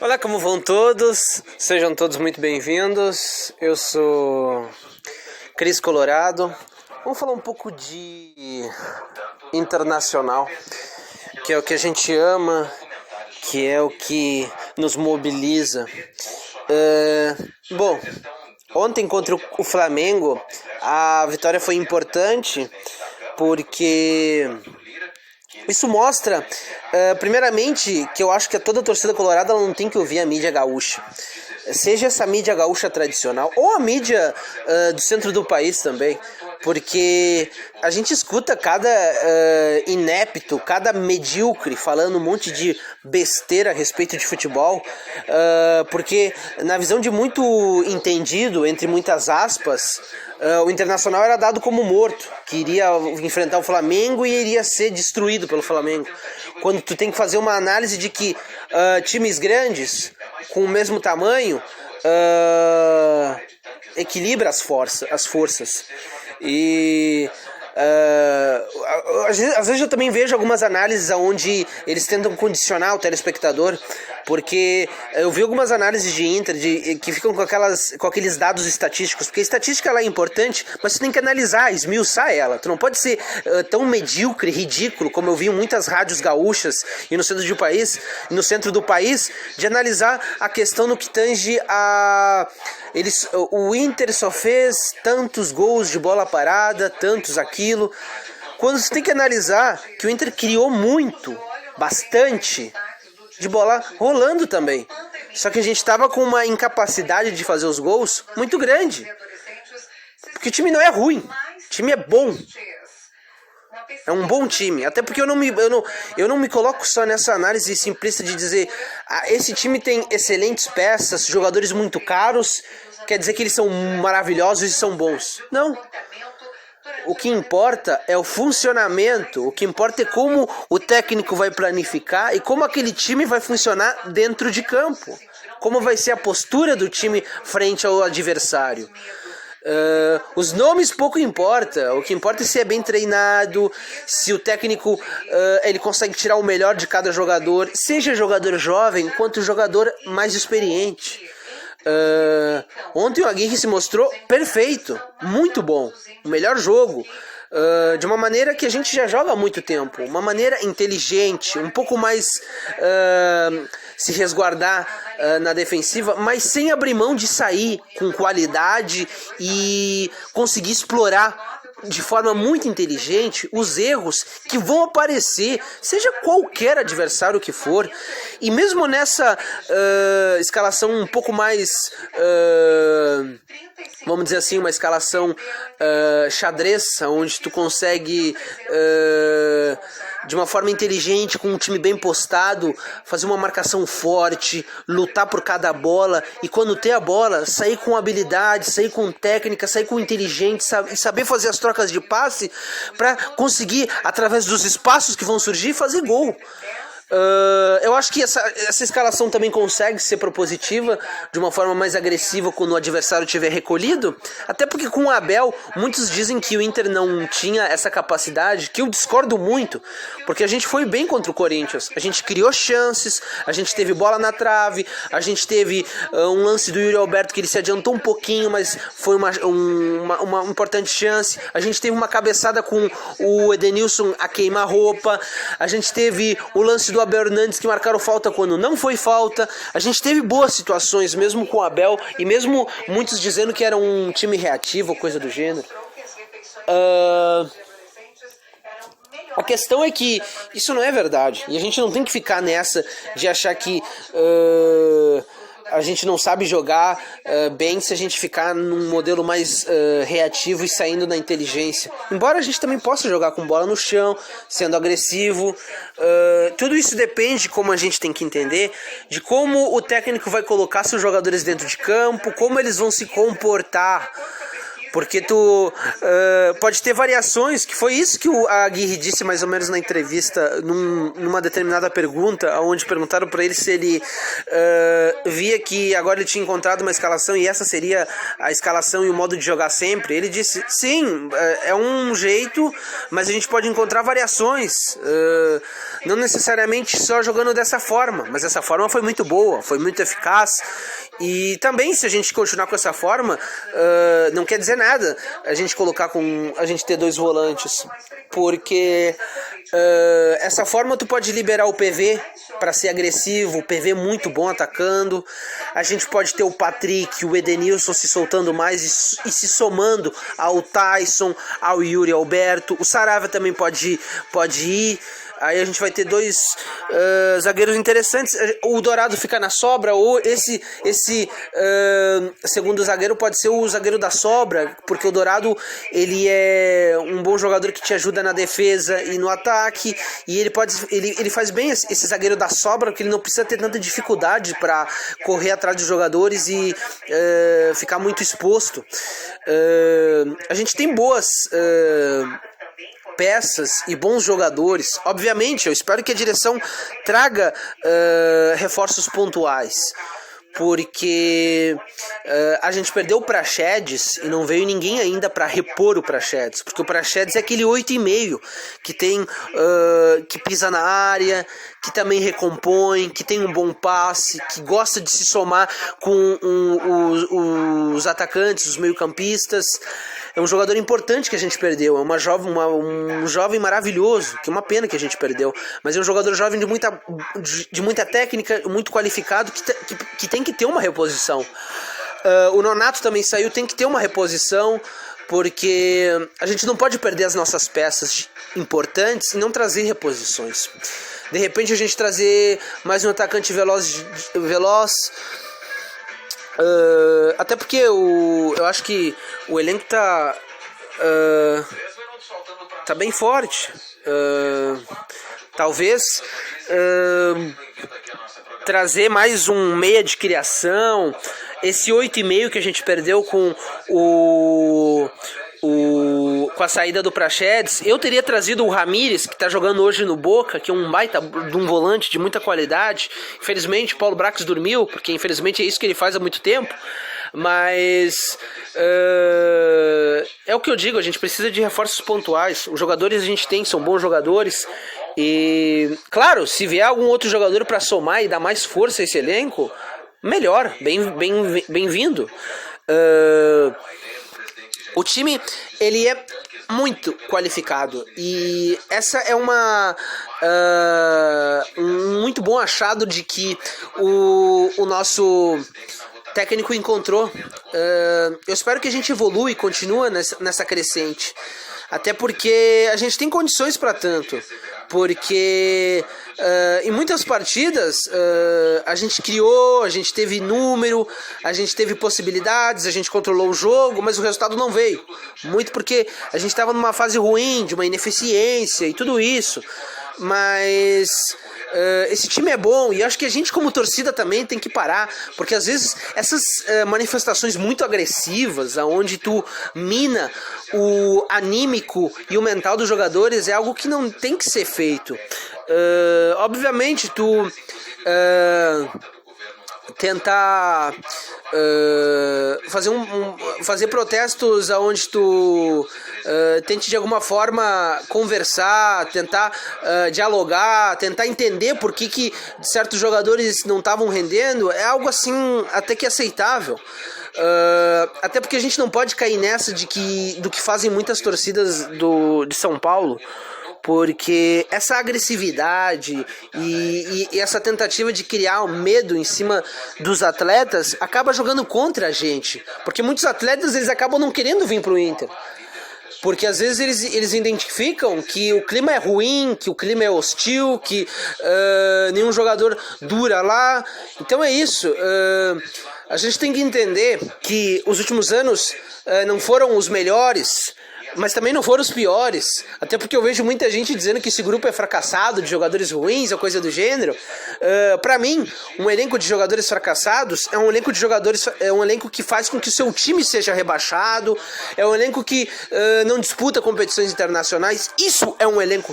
Olá, como vão todos? Sejam todos muito bem-vindos. Eu sou Cris Colorado. Vamos falar um pouco de internacional, que é o que a gente ama, que é o que nos mobiliza. Bom, ontem contra o Flamengo, a vitória foi importante porque isso mostra, primeiramente, que eu acho que toda a torcida colorada ela não tem que ouvir a mídia gaúcha. Seja essa mídia gaúcha tradicional ou a mídia do centro do país também. Porque a gente escuta cada inepto, cada medíocre falando um monte de besteira a respeito de futebol. Porque na visão de muito entendido, entre muitas aspas, o Internacional era dado como morto, que iria enfrentar o Flamengo e iria ser destruído pelo Flamengo. Quando tu tem que fazer uma análise de que times grandes, com o mesmo tamanho, equilibra as forças. E às vezes eu também vejo algumas análises onde eles tentam condicionar o telespectador, porque eu vi algumas análises de Inter que ficam com aqueles dados estatísticos, porque a estatística ela é importante, mas você tem que analisar, esmiuçar ela. Tu não pode ser tão medíocre, ridículo, como eu vi em muitas rádios gaúchas e no centro do país, de analisar a questão no que tange a... o Inter só fez tantos gols de bola parada, tantos aquilo, quando você tem que analisar que o Inter criou bastante, de bola rolando também. Só que a gente estava com uma incapacidade de fazer os gols muito grande. Porque o time não é ruim, o time é bom. É um bom time, até porque eu não me coloco só nessa análise simplista de dizer esse time tem excelentes peças, jogadores muito caros, quer dizer que eles são maravilhosos e são bons. Não. O que importa é o funcionamento, o que importa é como o técnico vai planificar e como aquele time vai funcionar dentro de campo. Como vai ser a postura do time frente ao adversário. Os nomes pouco importa. O que importa é se é bem treinado, se o técnico ele consegue tirar o melhor de cada jogador, seja jogador jovem quanto jogador mais experiente. Ontem o Aguirre se mostrou perfeito, muito bom, o melhor jogo, de uma maneira que a gente já joga há muito tempo, uma maneira inteligente, um pouco mais se resguardar na defensiva, mas sem abrir mão de sair com qualidade e conseguir explorar de forma muito inteligente os erros que vão aparecer, seja qualquer adversário que for. E mesmo nessa escalação um pouco mais, vamos dizer assim, uma escalação xadrez, onde tu consegue de uma forma inteligente, com um time bem postado, fazer uma marcação forte, lutar por cada bola, e quando ter a bola, sair com habilidade, sair com técnica, sair com inteligente, e saber fazer as trocas de passe para conseguir, através dos espaços que vão surgir, fazer gol. Eu acho que essa escalação também consegue ser propositiva de uma forma mais agressiva quando o adversário estiver recolhido, até porque com o Abel muitos dizem que o Inter não tinha essa capacidade, que eu discordo muito, porque a gente foi bem contra o Corinthians, a gente criou chances, a gente teve bola na trave, a gente teve um lance do Yuri Alberto que ele se adiantou um pouquinho, mas foi uma importante chance, a gente teve uma cabeçada com o Edenilson a queima-roupa, a gente teve o lance do Abel Hernandes que marcaram falta quando não foi falta. A gente teve boas situações mesmo com o Abel, e mesmo muitos dizendo que era um time reativo ou coisa do gênero. A questão é que isso não é verdade, e a gente não tem que ficar nessa de achar que a gente não sabe jogar bem se a gente ficar num modelo mais reativo e saindo da inteligência. Embora a gente também possa jogar com bola no chão, sendo agressivo, tudo isso depende, como a gente tem que entender, de como o técnico vai colocar seus jogadores dentro de campo, como eles vão se comportar porque tu pode ter variações, que foi isso que a Aguirre disse mais ou menos na entrevista, numa determinada pergunta, onde perguntaram para ele se ele via que agora ele tinha encontrado uma escalação e essa seria a escalação e o modo de jogar sempre. Ele disse, sim, é um jeito, mas a gente pode encontrar variações, não necessariamente só jogando dessa forma, mas essa forma foi muito boa, foi muito eficaz. E também, se a gente continuar com essa forma, não quer dizer nada a gente ter 2 volantes, porque essa forma tu pode liberar o PV para ser agressivo, o PV muito bom atacando, a gente pode ter o Patrick, o Edenilson se soltando mais e se somando ao Tyson, ao Yuri Alberto, o Saravia também pode ir. Aí a gente vai ter 2 zagueiros interessantes. O Dourado fica na sobra, ou esse segundo zagueiro pode ser o zagueiro da sobra, porque o Dourado ele é um bom jogador que te ajuda na defesa e no ataque, e ele faz bem esse zagueiro da sobra, porque ele não precisa ter tanta dificuldade para correr atrás dos jogadores e ficar muito exposto. A gente tem boas peças e bons jogadores. Obviamente, eu espero que a direção traga reforços pontuais, porque a gente perdeu o Praxedes e não veio ninguém ainda para repor o Praxedes, porque o Praxedes é aquele 8,5 que tem que pisa na área, que também recompõe, que tem um bom passe, que gosta de se somar com os atacantes, os meio-campistas. É um jogador importante que a gente perdeu, é um jovem maravilhoso, que é uma pena que a gente perdeu, mas é um jogador jovem de muita técnica, muito qualificado, que tem que ter uma reposição. O Nonato também saiu, tem que ter uma reposição, porque a gente não pode perder as nossas peças importantes e não trazer reposições. De repente a gente trazer mais um atacante veloz, até porque eu acho que o elenco tá bem forte. Talvez trazer mais um meia de criação, esse 8,5 que a gente perdeu com com a saída do Praxedes. Eu teria trazido o Ramírez, que está jogando hoje no Boca, que é um baita de um volante de muita qualidade. Infelizmente o Paulo Brax dormiu, porque infelizmente é isso que ele faz há muito tempo. Mas é o que eu digo, a gente precisa de reforços pontuais. Os jogadores a gente tem, são bons jogadores. E claro, se vier algum outro jogador para somar e dar mais força a esse elenco, melhor, bem-vindo. O time, ele é muito qualificado e essa é um muito bom achado de que o nosso técnico encontrou. Eu espero que a gente evolua e continue nessa crescente, até porque a gente tem condições para tanto, porque em muitas partidas a gente criou, a gente teve número, a gente teve possibilidades, a gente controlou o jogo, mas o resultado não veio, muito porque a gente estava numa fase ruim, de uma ineficiência e tudo isso. Mas esse time é bom e acho que a gente como torcida também tem que parar, porque às vezes essas manifestações muito agressivas, aonde tu mina o anímico e o mental dos jogadores, é algo que não tem que ser feito. Obviamente tu tentar fazer protestos aonde tu tente de alguma forma conversar, tentar dialogar, tentar entender por que certos jogadores não estavam rendendo, é algo assim até que aceitável. Até porque a gente não pode cair nessa do que fazem muitas torcidas de São Paulo, porque essa agressividade e essa tentativa de criar um medo em cima dos atletas acaba jogando contra a gente, porque muitos atletas eles acabam não querendo vir para o Inter, porque às vezes eles identificam que o clima é ruim, que o clima é hostil, que nenhum jogador dura lá. Então é isso. A gente tem que entender que os últimos anos não foram os melhores mas também não foram os piores. Até porque eu vejo muita gente dizendo que esse grupo é fracassado, de jogadores ruins ou coisa do gênero. Pra mim, um elenco de jogadores fracassados é um elenco de jogadores, é um elenco que faz com que o seu time seja rebaixado, é um elenco que não disputa competições internacionais. Isso é um elenco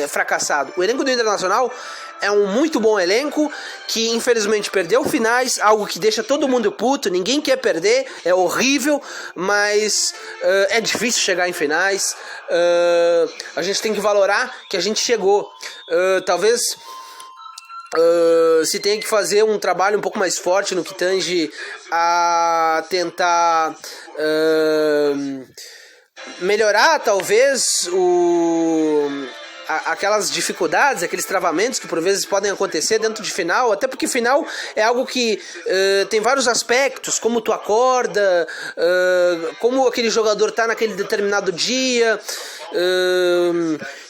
fracassado. O elenco do Internacional é um muito bom elenco que infelizmente perdeu finais, algo que deixa todo mundo puto, ninguém quer perder, é horrível, mas é difícil chegar em finais. A gente tem que valorar que a gente chegou. Talvez se tenha que fazer um trabalho um pouco mais forte no que tange a tentar melhorar talvez aquelas dificuldades, aqueles travamentos que por vezes podem acontecer dentro de final, até porque final é algo que tem vários aspectos, como tu acorda, como aquele jogador tá naquele determinado dia,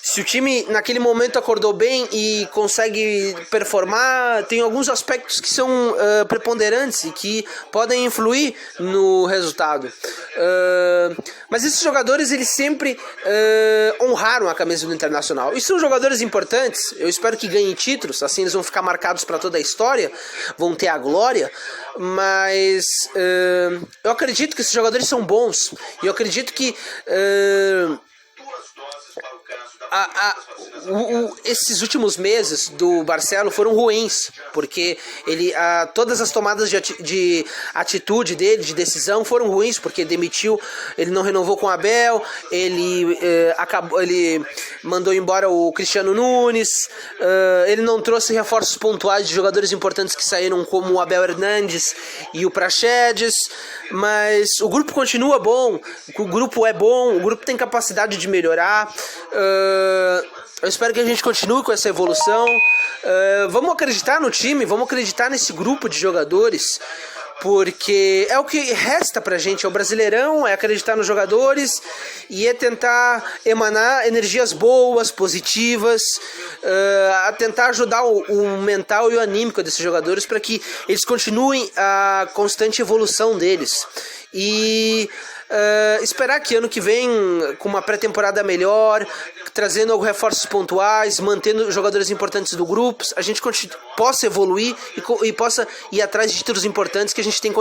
se o time naquele momento acordou bem e consegue performar, tem alguns aspectos que são preponderantes e que podem influir no resultado. Mas esses jogadores, eles sempre honraram a camisa do Internacional. E são jogadores importantes, eu espero que ganhem títulos, assim eles vão ficar marcados para toda a história, vão ter a glória, mas eu acredito que esses jogadores são bons, e eu acredito que esses últimos meses do Barcelo foram ruins, porque todas as tomadas de atitude dele, de decisão, foram ruins, porque demitiu, ele não renovou com o Abel, ele mandou embora o Cristiano Nunes, ele não trouxe reforços pontuais de jogadores importantes que saíram, como o Abel Hernandes e o Praxedes, mas o grupo continua bom, o grupo é bom, o grupo tem capacidade de melhorar. Eu espero que a gente continue com essa evolução. Vamos acreditar no time, vamos acreditar nesse grupo de jogadores, porque é o que resta pra gente, é o Brasileirão, é acreditar nos jogadores e é tentar emanar energias boas, positivas, a tentar ajudar o mental e o anímico desses jogadores para que eles continuem a constante evolução deles. E esperar que ano que vem, com uma pré-temporada melhor, trazendo reforços pontuais, mantendo jogadores importantes do grupo, a gente possa evoluir e possa ir atrás de títulos importantes que a gente tem